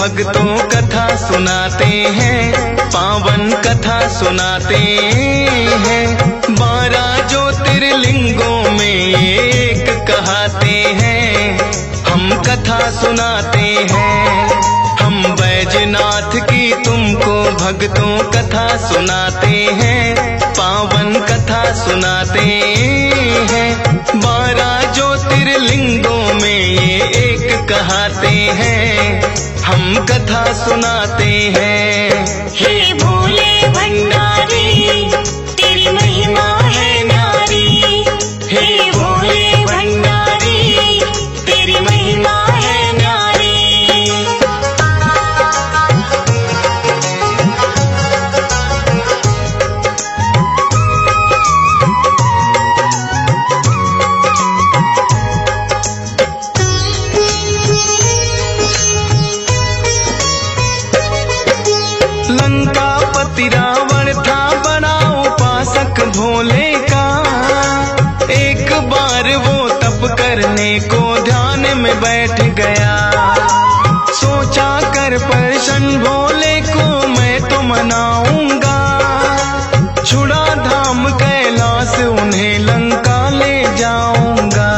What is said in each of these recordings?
भक्तों कथा सुनाते हैं, पावन कथा सुनाते हैं। 12 ज्योतिर्लिंगों में एक कहते हैं, हम कथा सुनाते हैं। हम बैजनाथ की तुमको भक्तों कथा सुनाते हैं, पावन कथा सुनाते हैं। 12 ज्योतिर्लिंगों में ये एक कहते हैं, हम कथा सुनाते हैं। हे भोले भंडारी तेरी महिमा है न्यारी, हे भोले भंडारी तेरी महिमा है न्यारी। लंकापति रावण था बड़ा उपासक भोले का, एक बार वो तप करने को ध्यान में बैठ गया। सोचा कर प्रसन्न भोले को मैं तो मनाऊंगा, छुड़ा धाम कैलाश उन्हें लंका ले जाऊंगा।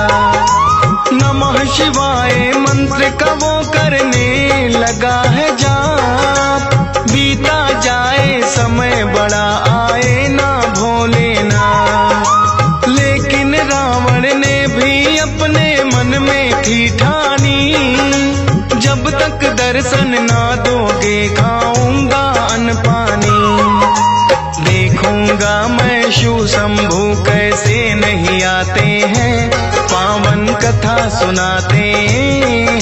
नमः शिवाय मंत्र का वो करने लगा है जाप, बीता जाए समय बड़ा आए ना भोले ना। लेकिन रावण ने भी अपने मन में थी ठानी, जब तक दर्शन ना दोगे खाऊंगा अन्न पानी। देखूंगा मैं शिव शंभू कैसे नहीं आते हैं, पावन कथा सुनाते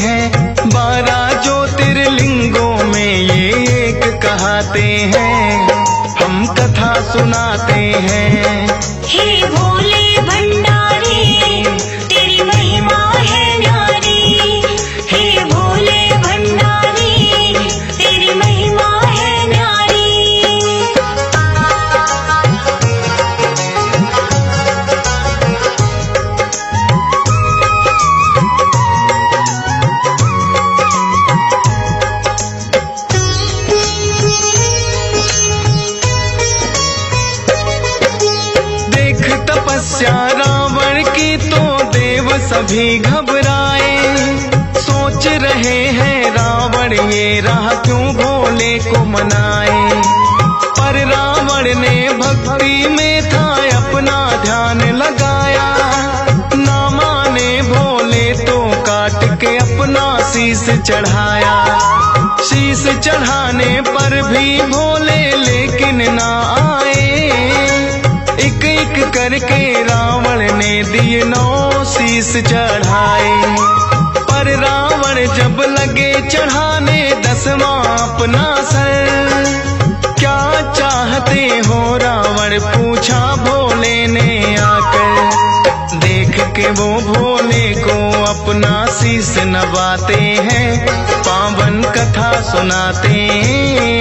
हैं। 12 ज्योतिर्लिंगों में ये एक कहते हैं, हम कथा सुनाते हैं। हे भोले भंडारी तेरी महिमा है न्यारी, हे भोले भंडारी तेरी महिमा है न्यारी। तपस्या रावण की तो देव सभी घबराए, सोच रहे हैं रावण ये राह क्यों भोले को मनाए। पर रावण ने भक्ति में था अपना ध्यान लगाया, ना माने भोले तो काट के अपना शीश चढ़ाया। शीश चढ़ाने पर भी भोले लेकिन ना आए, एक एक करके रावण ने दिए 9 शीश चढ़ाए। पर रावण जब लगे चढ़ाने 10वां अपना सर, क्या चाहते हो रावण पूछा भोले ने आकर। देख के वो भोले को अपना शीश नवाते हैं, पावन कथा सुनाते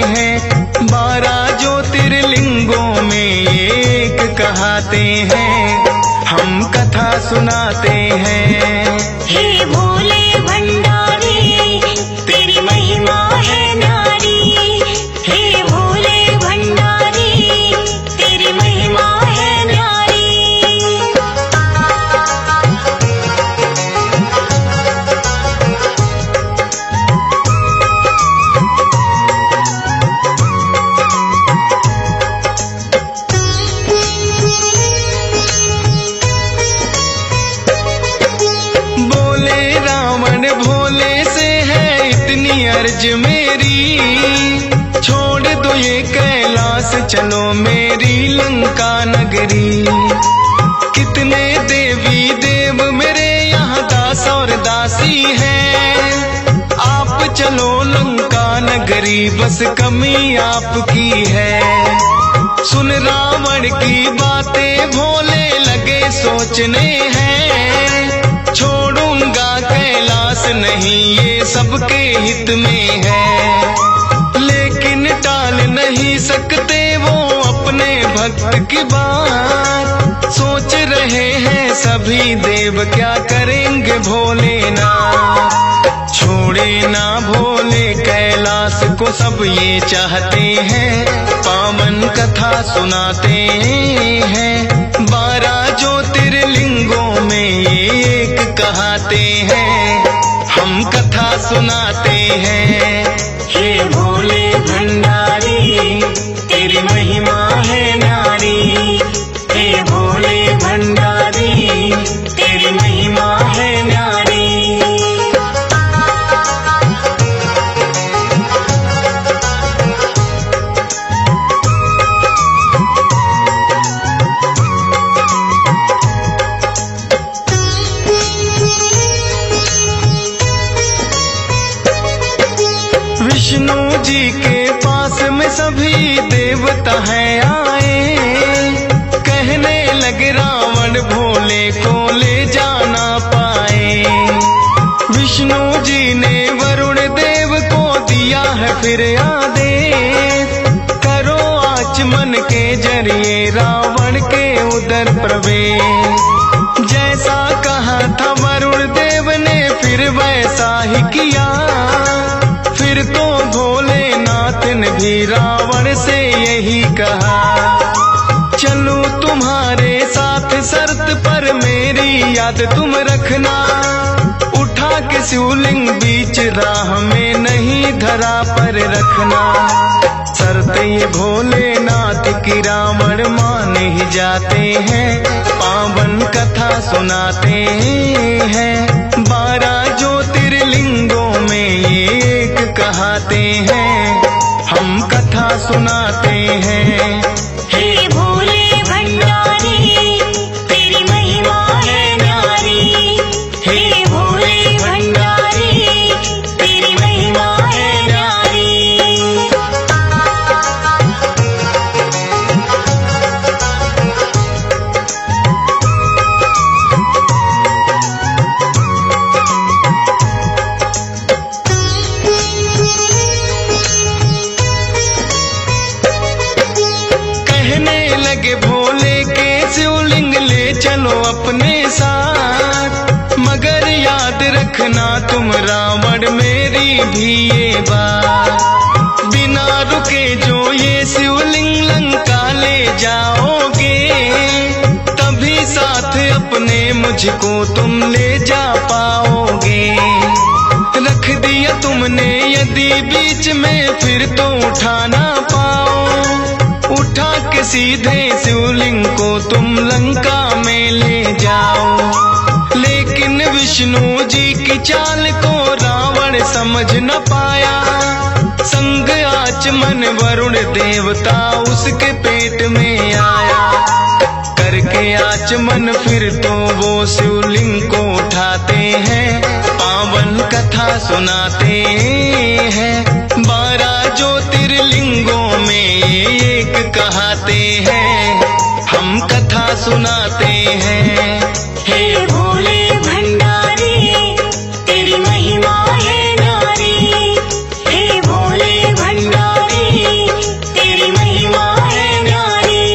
हैं। 12 ज्योतिर्लिंगों में एक कहते हैं, हम कथा सुनाते हैं। हे भोले भंडारी तेरी महिमा है न्यारी, हे भोले भंडारी तेरी महिमा है न्यारी। अर्ज मेरी, छोड़ दो ये कैलाश चलो मेरी लंका नगरी। कितने देवी देव मेरे यहाँ दास और दासी हैं, आप चलो लंका नगरी बस कमी आपकी है। सुन रावण की बातें भोले लगे सोचने हैं, छोड़ूंगा कैलाश नहीं ये सबके हित में है। लेकिन टाल नहीं सकते वो अपने भक्त की बात, सोच रहे हैं सभी देव क्या करेंगे भोलेनाथ। छोड़े ना भोले कैलाश को सब ये चाहते हैं, पावन कथा सुनाते हैं। 12 ज्योतिर्लिंगों में ये एक कहाते हैं, हम कथा सुनाते हैं। हे भोले भंडारी तेरी महिमा है न्यारी, हे भोले भंडारी तेरी महिमा है न्यारी। विष्णु जी के पास में सभी देवता हैं आए, कहने लगे रावण भोले को ले जाना पाए। विष्णु जी ने वरुण देव को दिया है फिर आदेश, करो आचमन के जरिए रावण के उदर प्रवेश। जैसा कहा था वरुण देव ने फिर वैसा ही किया, फिर तो भोलेनाथ ने भी रावण से यही कहा, चलूं तुम्हारे साथ शर्त पर मेरी याद तुम रखना। उठा के शिवलिंग बीच राह में नहीं धरा पर रखना। शर्त ये भोलेनाथ की रावण मान ही जाते हैं, पावन कथा सुनाते हैं। 12 ज्योतिर्लिंगों में ये एक कहाते हैं, हम कथा सुनाते हैं। हे भोले भंडारी तेरी महिमा है न्यारी, हे भोले भंडारी तेरी महिमा है न्यारी। लगे भोले के शिवलिंग ले चलो अपने साथ, मगर याद रखना तुम रावण मेरी भी ये बात। बिना रुके जो ये शिवलिंग लंका ले जाओगे, तभी साथ अपने मुझको तुम ले जा पाओगे। रख दिया तुमने यदि बीच में फिर तो उठा ना पाओ, उठा के सीधे शिवलिंग को तुम लंका में ले जाओ। लेकिन विष्णु जी की चाल को रावण समझ न पाया, संग आचमन वरुण देवता उसके पेट में आया। करके आचमन फिर तो वो शिवलिंग को उठाते हैं, पावन कथा सुनाते हैं। 12 ज्योतिर्लिंगों में एक कहाते हैं, हम कथा सुनाते हैं। हे भोले भंडारी तेरी महिमा है न्यारी, हे भोले भंडारी तेरी महिमा है न्यारी।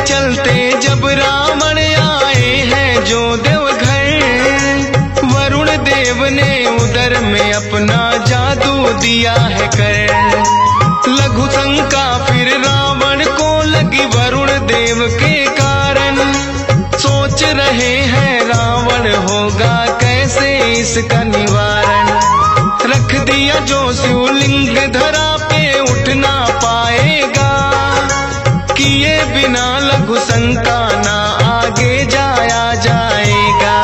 चलते जब रावण आए हैं जो देवघर, वरुण देव ने उदर में अपना जादू दिया है कर। लघु शंका फिर रावण को लगी वरुण देव के कारण, सोच रहे हैं रावण होगा कैसे इसका निवारण। रख दिया जो शिवलिंग धरा पे उठ ना पाएगा, किए बिना लघु शंका ना आगे जाया जाएगा।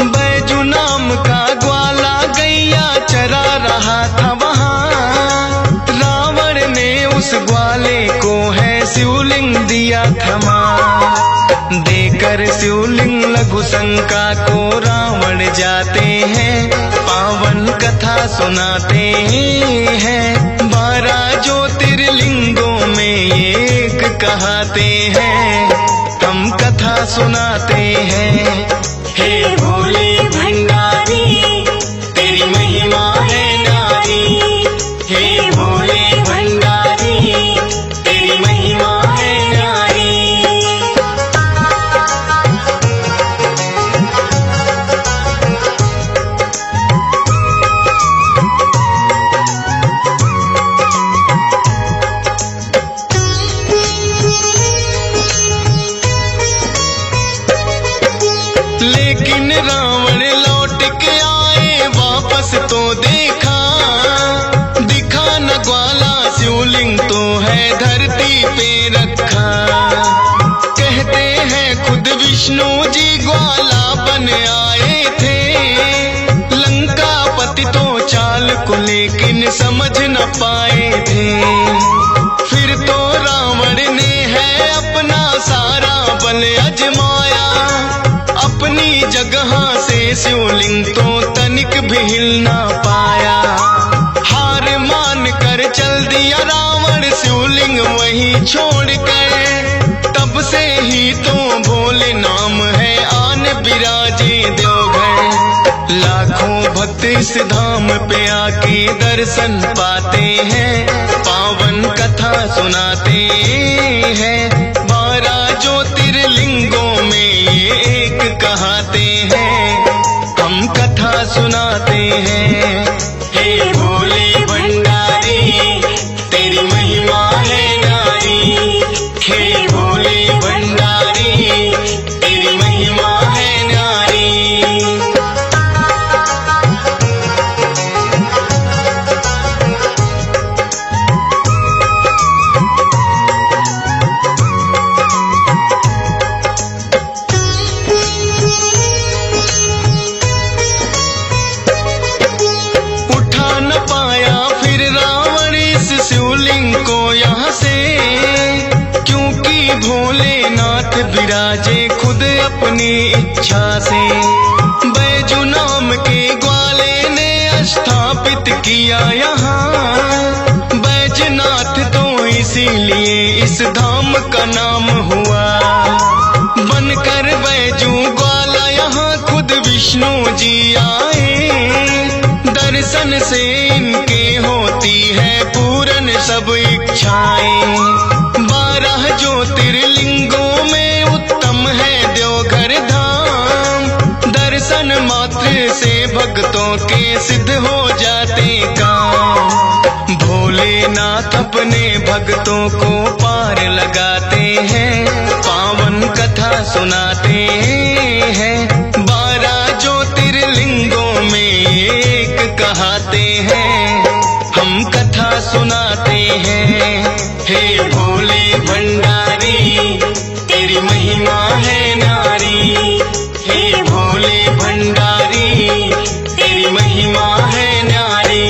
बैजू नाम का ग्वाला गैया चरा रहा था वहाँ, रावण ने उस ग्वाले को है शिवलिंग दिया थमा। देकर शिवलिंग लघु शंका को रावण जाते हैं, पावन कथा सुनाते हैं। 12 ज्योतिर्लिंगों में एक कहाते हैं, हम कथा सुनाते हैं। हे भोले भंडारी तेरी महिमा है न्यारी, हे भोले भंडारी तेरी महिमा है न्यारी। लेकिन रावण लौट के आए वापस तो देखा, दिखा न ग्वाला शिवलिंग तो है धरती पे रखा। कहते हैं खुद विष्णु जी ग्वाला बन आए थे, लंका पति तो चाल को लेकिन समझ न पाए थे। फिर तो रावण ने है अपना सारा बल अजमाया, अपनी जगह से शिवलिंग तो तनिक भी हिल ना पाया। हार मान कर चल दिया रावण शिवलिंग वहीं छोड़कर, तब से ही तो भोले नाम है आन बिराजे देवघर। लाखों भक्त इस धाम पे आके दर्शन पाते हैं, पावन कथा सुनाते हैं। 12 ज्योतिर्लिंगों में ये एक कहाते हैं, हम कथा सुनाते हैं। हे भोले भंडारी तेरी महिमा है न्यारी, हे भोले भंडारी तेरी महिमा है न्यारी। उठा न पाया फिर रावण इस शिवलिंग को यहाँ से, क्योंकि भोलेनाथ विराजे खुद अपनी इच्छा से। बैजू नाम के ग्वाले ने स्थापित किया यहाँ, बैजनाथ तो इसीलिए इस धाम का नाम हुआ। बनकर बैजू ग्वाला यहाँ खुद विष्णु जी आए, दर्शन से इनके होती है पूरन सब इच्छाएं। 12 ज्योतिर्लिंगों में उत्तम है देवघर धाम, दर्शन मात्र से भक्तों के सिद्ध हो जाते काम। भोलेनाथ अपने भक्तों को पार लगाते हैं, पावन कथा सुनाते हैं। 12 ज्योतिर्लिंगों में एक कहाते हैं, हम कथा सुनाते हैं। हे भोले भंडारी तेरी महिमा है न्यारी, हे भोले भंडारी तेरी महिमा है न्यारी।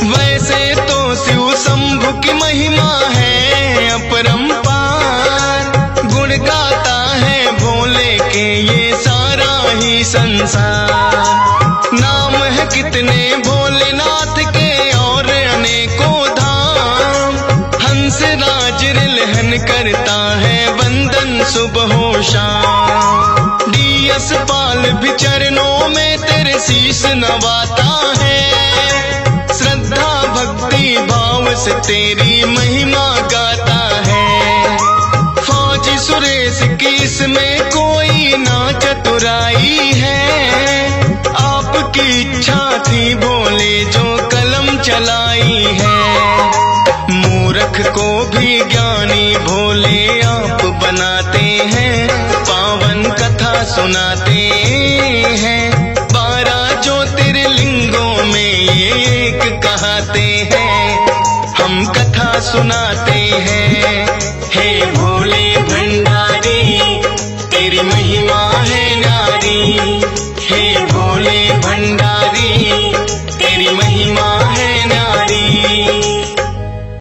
वैसे तो शिव शंभु की महिमा है अपरंपार, गुण गाता है भोले के ये सारा ही संसार। नाम है कितने भोलेनाथ के और अनेकों धाम, हंस राज रिलहन करता है वंदन सुबह हो शाम। डीएस पाल भी चरणों में तेरे शीश नवाता है, श्रद्धा भक्ति भाव से तेरी महिमा गाता है। फौजी सुरेश की इसमें कोई ना चतुराई है, आपकी इच्छा थी भोले जो कलम चलाई है। मूर्ख को भी ज्ञानी भोले आप बनाते हैं, पावन कथा सुनाते हैं। 12 ज्योतिर्लिंगों में एक कहाते हैं, हम कथा सुनाते हैं। हे भोले भंडारी तेरी महिमा है न्यारी, हे भोले भंडारी